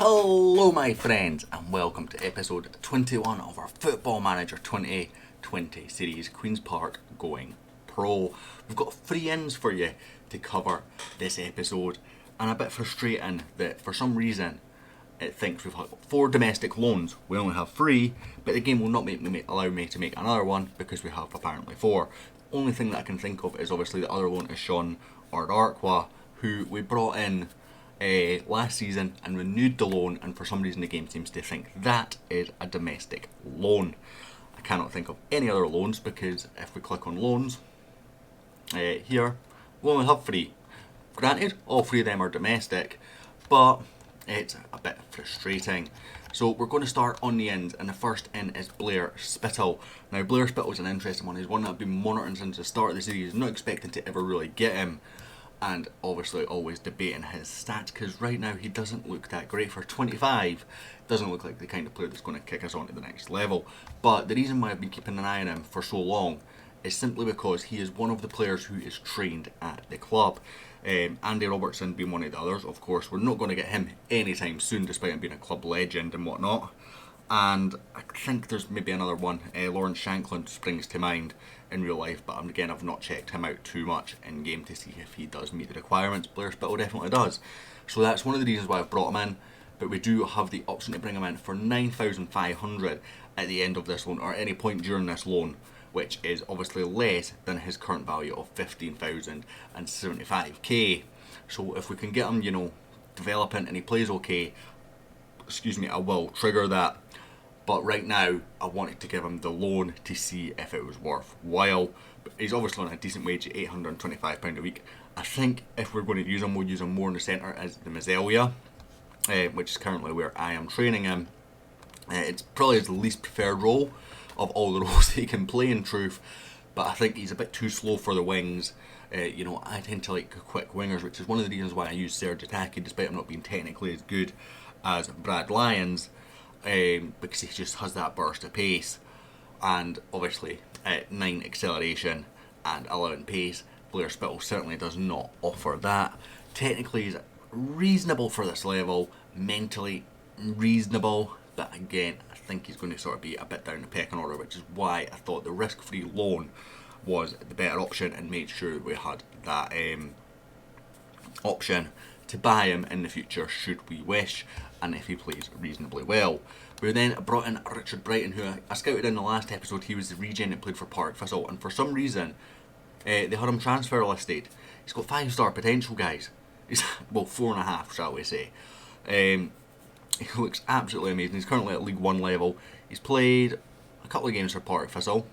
Hello my friends and welcome to episode 21 of our Football Manager 2020 series, Queen's Park Going Pro. We've got 3 ins for you to cover this episode, and a bit frustrating that for some reason it thinks we've had 4 domestic loans. We only have 3, but the game will not allow me to make another one because we have apparently 4. The only thing that I can think of is obviously the other loan is Sean Ardarkwa, who we brought in last season and renewed the loan, and for some reason the game seems to think that is a domestic loan. I cannot think of any other loans because if we click on loans here, we only have 3. Granted, all 3 of them are domestic, but it's a bit frustrating. So we're going to start on the ends, and the first in is Blair Spittle. Now Blair Spittle is an interesting one. He's one that I've been monitoring since the start of the series, not expecting to ever really get him, and obviously always debating his stats because right now he doesn't look that great. For 25, doesn't look like the kind of player that's going to kick us on to the next level. But the reason why I've been keeping an eye on him for so long is simply because he is one of the players who is trained at the club. Andy Robertson being one of the others. Of course, we're not going to get him anytime soon despite him being a club legend and whatnot. And I think there's maybe another one. Lawrence Shanklin springs to mind in real life, but again I've not checked him out too much in game to see if he does meet the requirements. Blair Spittle definitely does. So that's one of the reasons why I've brought him in, but we do have the option to bring him in for 9,500 at the end of this loan, or at any point during this loan, which is obviously less than his current value of 15,075k. So if we can get him, developing and he plays okay, I will trigger that. But right now, I wanted to give him the loan to see if it was worthwhile. But he's obviously on a decent wage at £825 a week. I think if we're going to use him, we'll use him more in the centre as the Mazelia, which is currently where I am training him. It's probably his least preferred role of all the roles he can play in truth, but I think he's a bit too slow for the wings. I tend to like quick wingers, which is one of the reasons why I use Serge Attacky, despite him not being technically as good as Brad Lyons. Because he just has that burst of pace, and obviously 9 acceleration and 11 pace. Blair Spittle certainly does not offer that. Technically he's reasonable for this level, mentally reasonable, but again I think he's going to sort of be a bit down the pecking order, which is why I thought the risk-free loan was the better option and made sure we had that option to buy him in the future should we wish, and if he plays reasonably well. We then brought in Richard Brighton, who I scouted in the last episode. He was the regen that played for Park Thistle, and for some reason they had him transfer listed. He's got 5-star potential, guys. He's 4.5, shall we say. He looks absolutely amazing. He's currently at League 1 level. He's played a couple of games for Park Thistle,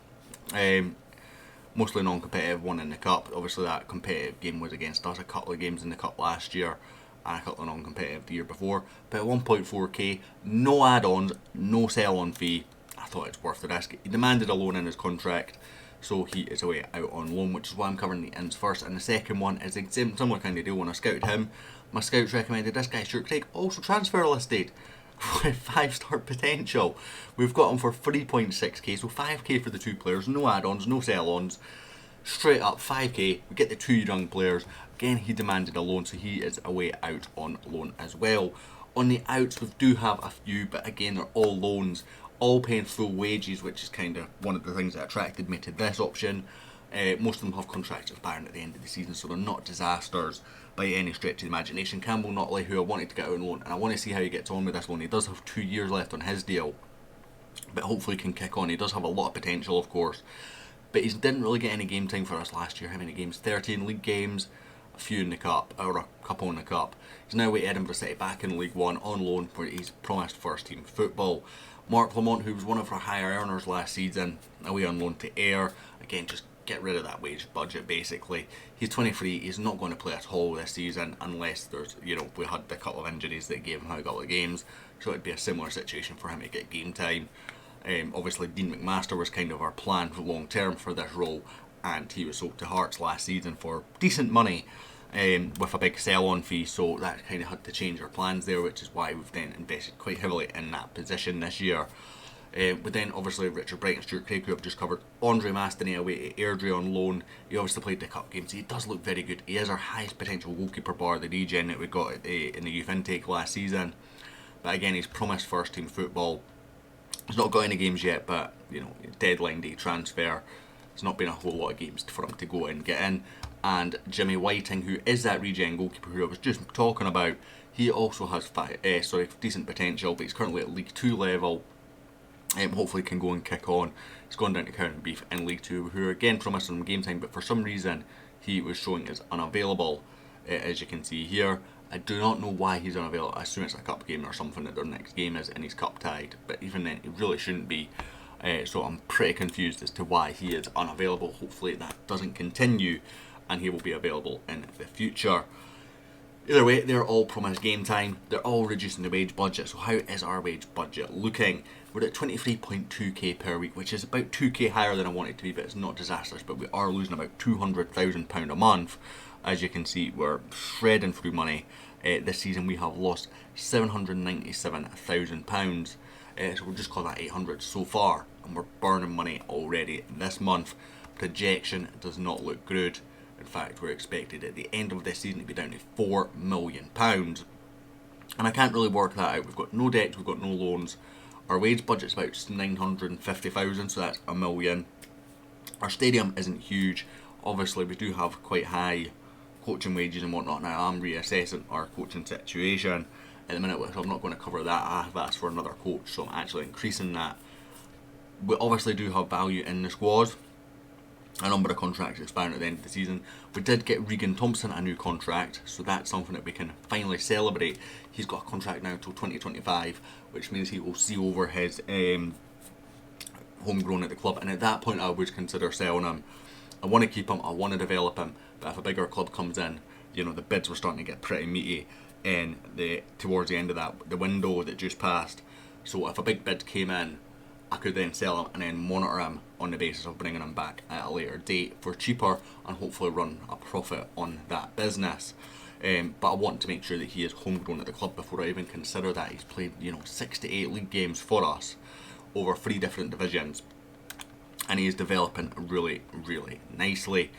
mostly non-competitive, one in the Cup. Obviously that competitive game was against us, a couple of games in the Cup last year, and a couple of non-competitive the year before. But at 1.4k, no add-ons, no sell-on fee, I thought it's worth the risk. He demanded a loan in his contract, so he is away out on loan, which is why I'm covering the ins first. And the second one is a similar kind of deal. When I scouted him, my scouts recommended this guy, Stuart Craig, also transfer listed with 5-star potential. We've got him for 3.6k, so 5k for the 2 players, no add-ons, no sell-ons, straight up 5k. We get the 2 young players. Again, he demanded a loan, so he is away out on loan as well. On the outs, we do have a few, but again, they're all loans, all paying full wages, which is kind of one of the things that attracted me to this option. Most of them have contracts expiring at the end of the season, so they're not disasters by any stretch of the imagination. Campbell Notley, who I wanted to get out on loan, and I want to see how he gets on with this loan. He does have 2 years left on his deal, but hopefully he can kick on. He does have a lot of potential, of course, but he didn't really get any game time for us last year. How many games? 13 league games, a few in the Cup, or a couple in the Cup. He's now with Edinburgh City back in League 1 on loan, where he's promised first team football. Mark Lamont, who was one of our higher earners last season, away on loan to Ayr. Again, just get rid of that wage budget basically. He's 23, he's not going to play at all this season unless there's, we had a couple of injuries that gave him a couple of games, so it'd be a similar situation for him to get game time. Obviously Dean McMaster was kind of our plan for long term for this role, and he was sold to Hearts last season for decent money with a big sell-on fee, so that kind of had to change our plans there, which is why we've then invested quite heavily in that position this year. But then obviously Richard Brighton, Stuart Craig, who I've just covered. Andre Mastoney away at Airdrie on loan. He obviously played the Cup games. He does look very good. He is our highest potential goalkeeper bar the regen that we got in the youth intake last season. But again, he's promised first team football. He's not got any games yet, but deadline day transfer. There's not been a whole lot of games for him to go and get in. And Jimmy Whiting, who is that regen goalkeeper who I was just talking about, he also has decent potential, but he's currently at League 2 level. Hopefully can go and kick on. He's gone down to County Beef in League 2, who are again promising him game time, but for some reason he was showing as unavailable, as you can see here. I do not know why he's unavailable. I assume it's a cup game or something that their next game is and he's cup tied, but even then it really shouldn't be. So I'm pretty confused as to why he is unavailable. Hopefully that doesn't continue and he will be available in the future. Either way, they're all promised game time. They're all reducing the wage budget. So how is our wage budget looking? We're at 23.2k per week, which is about 2k higher than I want it to be, but it's not disastrous. But we are losing about £200,000 a month. As you can see, we're shredding through money. This season we have lost £797,000. So we'll just call that 800 so far. And we're burning money already this month. Projection does not look good. In fact, we're expected at the end of this season to be down to £4 million. And I can't really work that out. We've got no debts, we've got no loans. Our wage budget's about 950,000, so that's £1 million. Our stadium isn't huge. Obviously, we do have quite high coaching wages and whatnot. Now, I'm reassessing our coaching situation at the minute, so I'm not going to cover that. I have asked for another coach, so I'm actually increasing that. We obviously do have value in the squad. A number of contracts expiring at the end of the season. We did get Regan Thompson a new contract, so that's something that we can finally celebrate. He's got a contract now until 2025, which means he will see over his homegrown at the club, and at that point I would consider selling him. I want to keep him, I want to develop him, but if a bigger club comes in, the bids were starting to get pretty meaty towards the end of the window that just passed. So if a big bid came in, I could then sell him and then monitor him on the basis of bringing him back at a later date for cheaper and hopefully run a profit on that business. But I want to make sure that he is homegrown at the club before I even consider that. He's played 6 to 8 league games for us over 3 different divisions, and he is developing really, really nicely.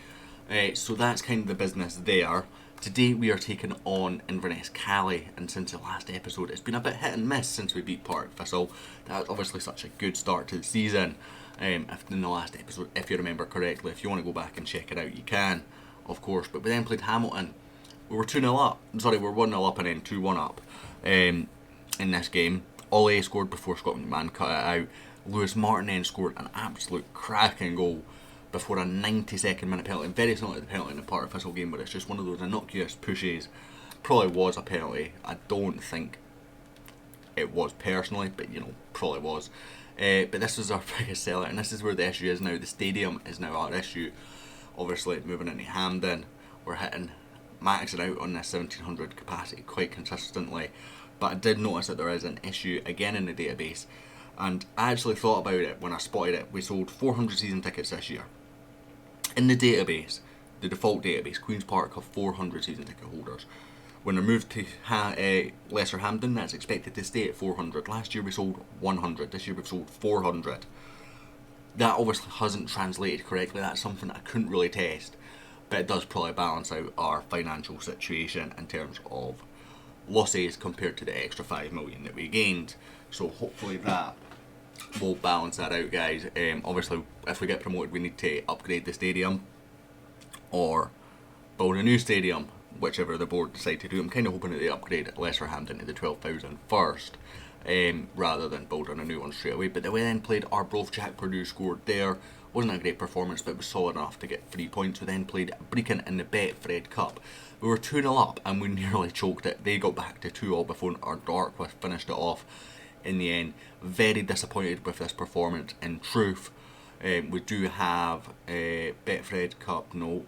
So that's kind of the business there. Today we are taking on Inverness Caledonian, and since the last episode it's been a bit hit and miss since we beat Partick Thistle. That was obviously such a good start to the season. If in the last episode, if you remember correctly, if you want to go back and check it out, you can, of course. But we then played Hamilton. We were 2-0 up. Sorry, we were 1-0 up and then 2-1 up in this game. Ollie scored before Scotland Man cut it out. Lewis Martin then scored an absolute cracking goal before a 92nd minute penalty. Very similar to the penalty in the Partick Thistle game, but it's just one of those innocuous pushes. Probably was a penalty. I don't think it was personally, but probably was. But this is our biggest seller, and this is where the issue is now. The stadium is now our issue. Obviously, moving into Hampden, we're maxing out on this 1700 capacity quite consistently. But I did notice that there is an issue again in the database, and I actually thought about it when I spotted it. We sold 400 season tickets this year. In the database, the default database, Queen's Park have 400 season ticket holders. When they're moved to Lesser Hampden, that's expected to stay at 400. Last year we sold 100, this year we've sold 400. That obviously hasn't translated correctly, that's something I couldn't really test, but it does probably balance out our financial situation in terms of losses compared to the extra 5 million that we gained. So hopefully that will balance that out, guys. Obviously, if we get promoted, we need to upgrade the stadium or build a new stadium, whichever the board decide to do. I'm kind of hoping that they upgrade Lesser Hampden to the 12,000 first, rather than building a new one straight away. But we then played Arbroath. Jack Purdue scored there. Wasn't a great performance, but it was solid enough to get 3 points. We then played Brecon in the Betfred Cup. We were 2-0 up and we nearly choked it. They got back to 2-2 before our Darkworth finished it off in the end. Very disappointed with this performance, in truth. We do have a Betfred Cup, no,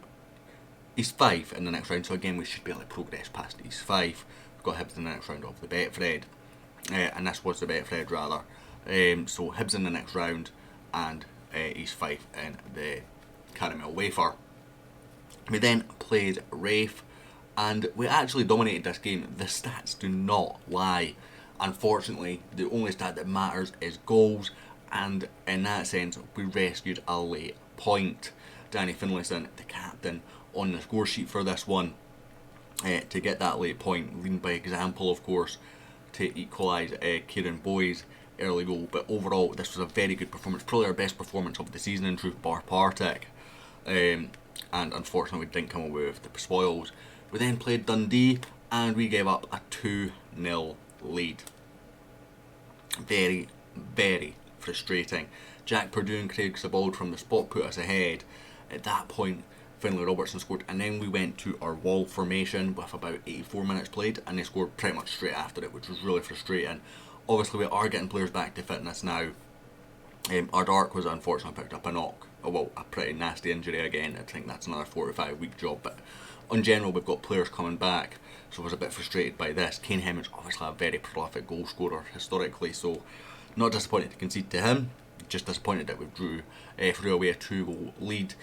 East 5 in the next round, so again we should be able to progress past East 5. We've got Hibs in the next round of the Betfred, and this was the Betfred rather. So Hibs in the next round and East 5 in the Caramel Wafer. We then played Rafe and we actually dominated this game. The stats do not lie. Unfortunately, the only stat that matters is goals, and in that sense we rescued a late point. Danny Finlayson, the captain, on the score sheet for this one, to get that late point, leading by example of course. to equalise Kieran Boy's early goal. But overall, this was a very good performance, probably our best performance of the season in truth, bar Partick. And unfortunately we didn't come away with the spoils. We then played Dundee and we gave up a 2-0 lead. Very, very frustrating. Jack Purdue and Craig Sabald from the spot put us ahead. At that point, Finlay Robertson scored, and then we went to our wall formation with about 84 minutes played, and they scored pretty much straight after it, which was really frustrating. Obviously, we are getting players back to fitness now. Our Dark was unfortunately picked up a knock, a pretty nasty injury again. I think that's another 4 to 5 week job, but in general, we've got players coming back, so I was a bit frustrated by this. Kane Hemmings, obviously a very prolific goal scorer historically, so not disappointed to concede to him, just disappointed that we threw away a 2-goal lead.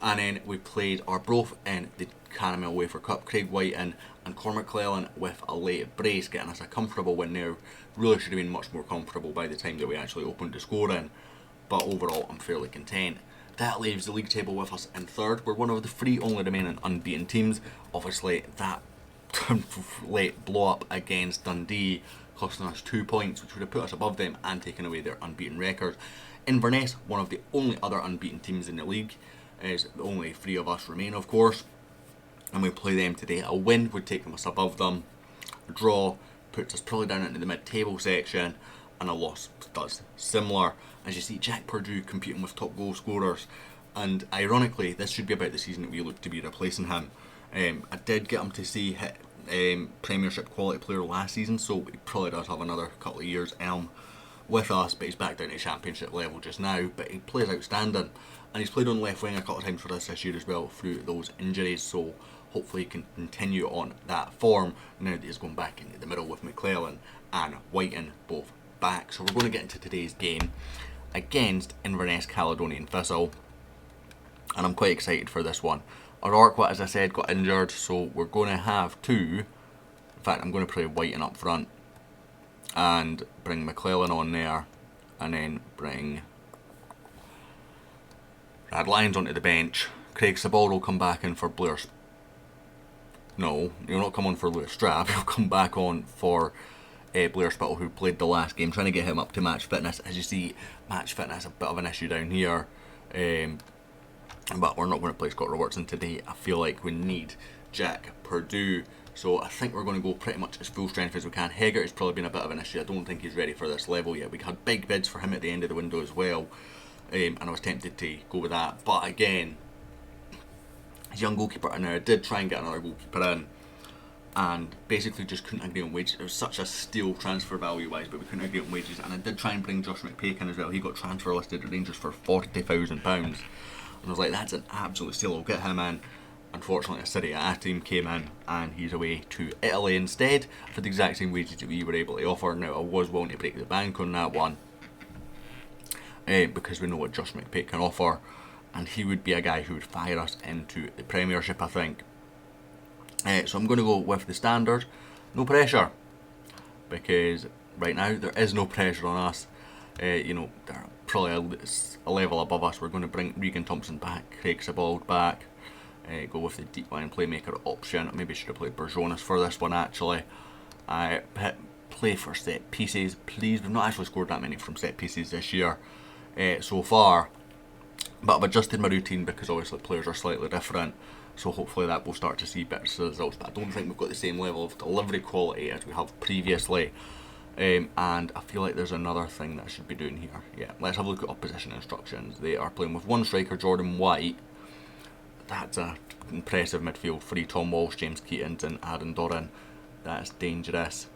And then we played Arbroath in the Caramel Wafer Cup. Craig Whiten and Cormac Cleland with a late brace, getting us a comfortable win there. Really should have been much more comfortable by the time that we actually opened the scoring, but overall I'm fairly content. That leaves the league table with us in third. We're one of the 3 only remaining unbeaten teams. Obviously that late blow up against Dundee costing us 2 points, which would have put us above them and taken away their unbeaten record. Inverness, one of the only other unbeaten teams in the league, is the only 3 of us remain, of course, and we play them today. A win would take us above them, a draw puts us probably down into the mid-table section, and a loss does similar. As you see, Jack Purdue competing with top goal scorers, and ironically this should be about the season that we look to be replacing him. I did get him to see hit Premiership quality player last season, so he probably does have another couple of years with us, but he's back down to Championship level just now. But he plays outstanding, and he's played on left wing a couple of times for us this year as well through those injuries, so hopefully he can continue on that form now that he's going back into the middle with McClellan and Whiten both back. So we're going to get into today's game against Inverness Caledonian Thistle, and I'm quite excited for this one. Our Orquat, as I said, got injured, so we're going to have to, in fact I'm going to play Whiten up front and bring McClellan on there, and then bring Brad Lyons onto the bench. Craig Sabald will come back in for Blair. No, he'll not come on for Lewis Strap. He'll come back on for Blair Spittle, who played the last game, trying to get him up to match fitness. As you see, match fitness a bit of an issue down here, but we're not going to play Scott Robertson today. I feel like we need Jack Purdue, so I think we're going to go pretty much as full strength as we can. Heggert has probably been a bit of an issue. I don't think he's ready for this level yet. We had big bids for him at the end of the window as well, and I was tempted to go with that, but again, his young goalkeeper, and I did try and get another goalkeeper in, and basically just couldn't agree on wages. It was such a steal transfer value wise, but we couldn't agree on wages. And I did try and bring Josh McPake in as well. He got transfer listed at Rangers for £40,000, and I was like, that's an absolute steal, I'll get him in. Unfortunately, a Serie A team came in and he's away to Italy instead for the exact same wages that we were able to offer. Now I was willing to break the bank on that one, because we know what Josh McPake can offer, and he would be a guy who would fire us into the Premiership, I think. So I'm going to go with the standard, no pressure, because right now there is no pressure on us. They're probably a level above us. We're going to bring Regan Thompson back, Craig Sabald back, go with the deep line playmaker option. Maybe should have played Berjonas for this one actually. Play for set pieces, please. We've not actually scored that many from set pieces this year so far, but I've adjusted my routine because obviously players are slightly different, so hopefully that will start to see better results. But I don't think we've got the same level of delivery quality as we have previously, and I feel like there's another thing that I should be doing here. Yeah, let's have a look at opposition instructions. They are playing with one striker, Jordan White. That's an impressive midfield. 3 Tom Walsh, James Keatons and Aaron Doran. That's dangerous.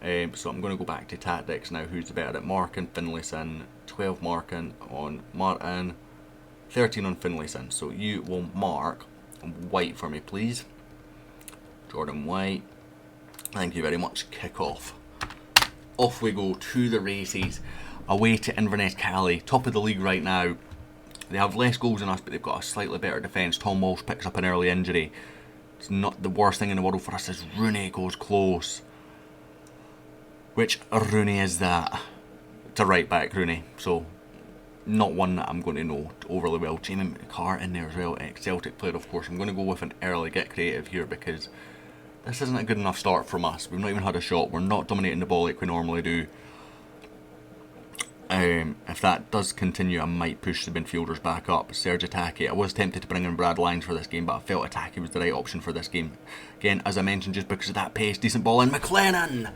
So I'm going to go back to tactics now. Who's the better at marking? Finlayson. 12 marking on Martin, 13 on Finlayson. So you will mark White for me, please. Jordan White. Thank you very much. Kick off. Off we go to the races. Away to Inverness Caledonian, top of the league right now. They have less goals than us, but they've got a slightly better defence. Tom Walsh picks up an early injury. It's not the worst thing in the world for us as Rooney goes close. Which Rooney is that? It's a right back, Rooney. So, not one that I'm going to know overly well. Jamie McCart in there as well, ex-Celtic player of course. I'm going to go with an early get creative here because This isn't a good enough start from us. We've not even had a shot. We're not dominating the ball like we normally do. If that does continue, I might push the midfielders back up. Serge Attaque. I was tempted to bring in Brad Lyons for this game, but I felt Attaque was the right option for this game. Again, as I mentioned, just because of that pace. Decent ball in. McLennan!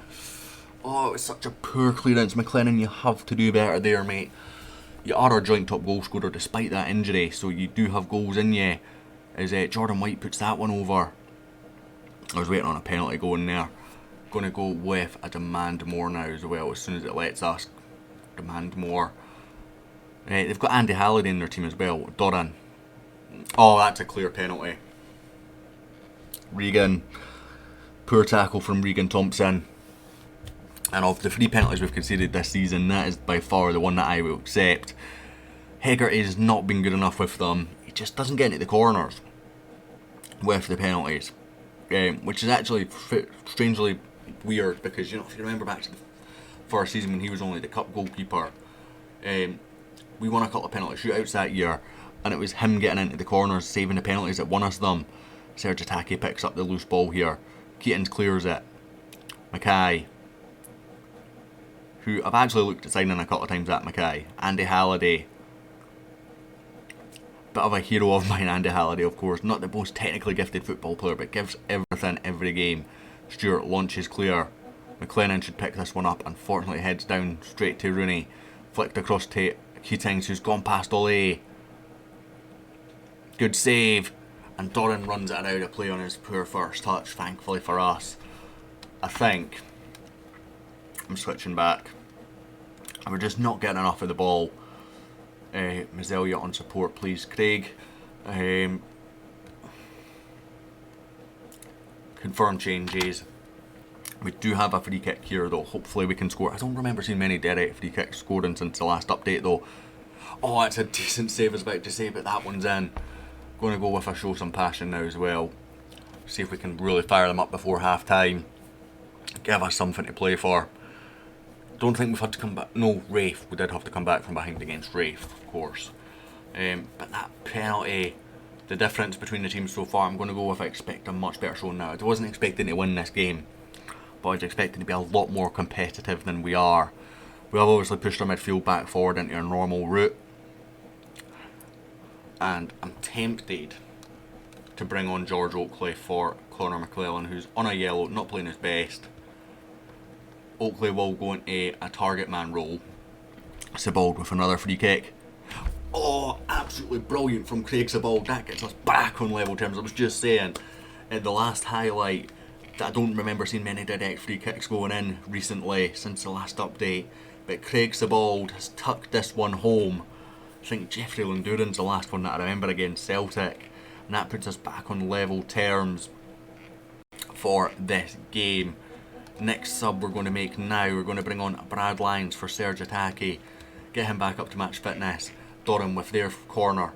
Oh, it was such a poor clearance. McLennan, you have to do better there, mate. You are our joint top goal scorer despite that injury, so you do have goals in you. As Jordan White puts that one over. I was waiting on a penalty going there. Going to go with a demand more now as well, as soon as it lets us. Demand more. They've got Andy Halliday in their team as well. Doran. Oh, that's a clear penalty. Regan. Poor tackle from Regan Thompson. And of the 3 penalties we've conceded this season, that is by far the one that I will accept. Hegarty has not been good enough with them. He just doesn't get into the corners with the penalties. Which is actually strangely weird because, you know, if you remember back to the first season when he was only the cup goalkeeper, we won a couple of penalty shootouts that year, and it was him getting into the corners, saving the penalties that won us them. Serge Attaque picks up the loose ball here. Keatons clears it. Mackay, who I've actually looked at signing a couple of times at Mackay. Andy Halliday. Bit of a hero of mine, Andy Halliday, of course. Not the most technically gifted football player, but gives everything every game. Stewart launches clear. McLennan should pick this one up. Unfortunately, heads down straight to Rooney. Flicked across to Keatings, who's gone past Ole. Good save. And Doran runs it out of play on his poor first touch, thankfully for us. I think I'm switching back. We're just not getting enough of the ball. Mazzelia on support, please, Craig. Confirm changes. We do have a free kick here, though. Hopefully we can score. I don't remember seeing many direct free kicks scoring since the last update, though. Oh, it's a decent save, I was about to say, but that one's in. Going to go with a show some passion now as well. See if we can really fire them up before half time. Give us something to play for. Don't think we've had to come back. No, Rafe. We did have to come back from behind against Rafe, of course. But that penalty, the difference between the teams so far, I'm going to go with I expect a much better show now. I wasn't expecting to win this game, but I was expecting to be a lot more competitive than we are. We have obviously pushed our midfield back forward into our normal route. And I'm tempted to bring on George Oakley for Conor McClellan, who's on a yellow, not playing his best. Oakley will go into a target man role. Sebald with another free kick. Oh, absolutely brilliant from Craig Sebald. That gets us back on level terms. I was just saying, in the last highlight, that I don't remember seeing many direct free kicks going in recently since the last update. But Craig Sebald has tucked this one home. I think Jeffrey Lunduran's the last one that I remember against Celtic. And that puts us back on level terms for this game. Next sub we're going to make now, we're going to bring on Brad Lyons for Serge Attaque. Get him back up to match fitness. Doran with their corner.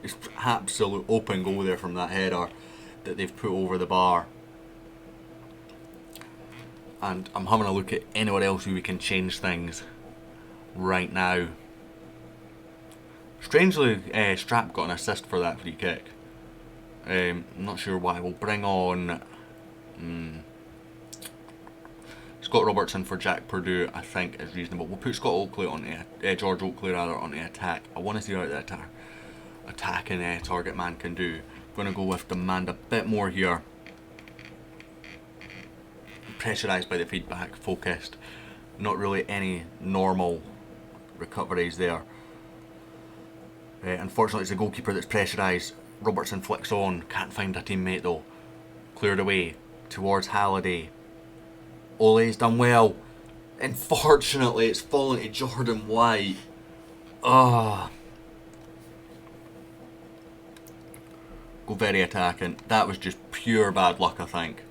It's absolute open goal there from that header that they've put over the bar. And I'm having a look at anywhere else who we can change things right now. Strangely, Strap got an assist for that free kick. I'm not sure why. We'll bring on Scott Robertson for Jack Purdue, I think is reasonable. We'll put Scott Oakley on George Oakley rather on the attack. I want to see how that attacking target man can do. I'm going to go with demand a bit more here. Pressurised by the feedback, focused. Not really any normal recoveries there. Unfortunately, it's a goalkeeper that's pressurised. Robertson flicks on, can't find a teammate though. Cleared away towards Halliday. Ole's done well. Unfortunately, it's fallen to Jordan White. Go very attacking. That was just pure bad luck, I think. It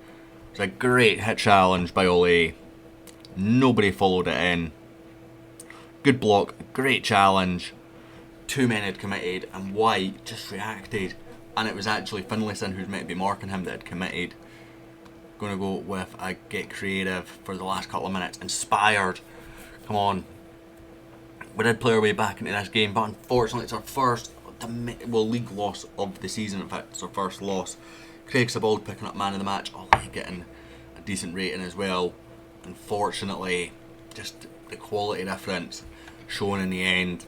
was a great hit challenge by Ole. Nobody followed it in. Good block, great challenge. 2 men had committed and White just reacted. And it was actually Finlayson who's meant to be marking him that had committed. Going to go with a get creative for the last couple of minutes. Inspired. Come on. We did play our way back into this game, but unfortunately it's our first league loss of the season. In fact, it's our first loss. Craig Sabald picking up man of the match, although getting a decent rating as well. Unfortunately, just the quality difference shown in the end.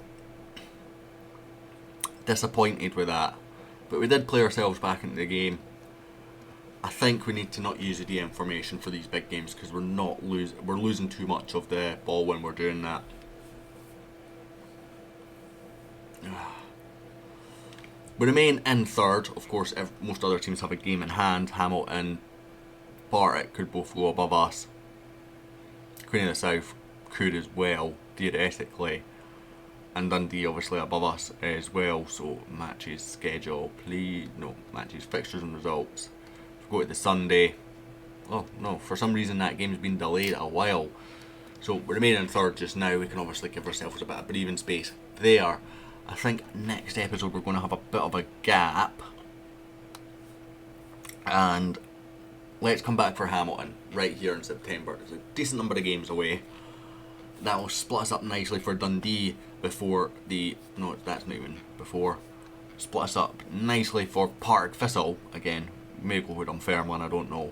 Disappointed with that, but we did play ourselves back into the game. I think we need to not use the DM formation for these big games because we're losing too much of the ball when we're doing that. We remain in third. Of course, most other teams have a game in hand. Hamilton, Partick could both go above us. Queen of the South could as well, theoretically. And Dundee obviously above us as well. So matches, schedule, matches, fixtures and results. If we go to the Sunday. Oh no, for some reason that game's been delayed a while. So we remain in third just now. We can obviously give ourselves a bit of breathing space there. I think next episode we're going to have a bit of a gap. And let's come back for Hamilton right here in September. There's a decent number of games away. That will split us up nicely for Dundee before the... No, that's not even before. Split us up nicely for Partick Thistle. Again, may go with Dunfermline, I don't know.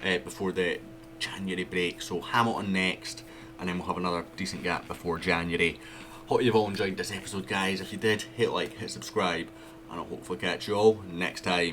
Before the January break. So Hamilton next. And then we'll have another decent gap before January. Hope you've all enjoyed this episode, guys. If you did, hit like, hit subscribe. And I'll hopefully catch you all next time.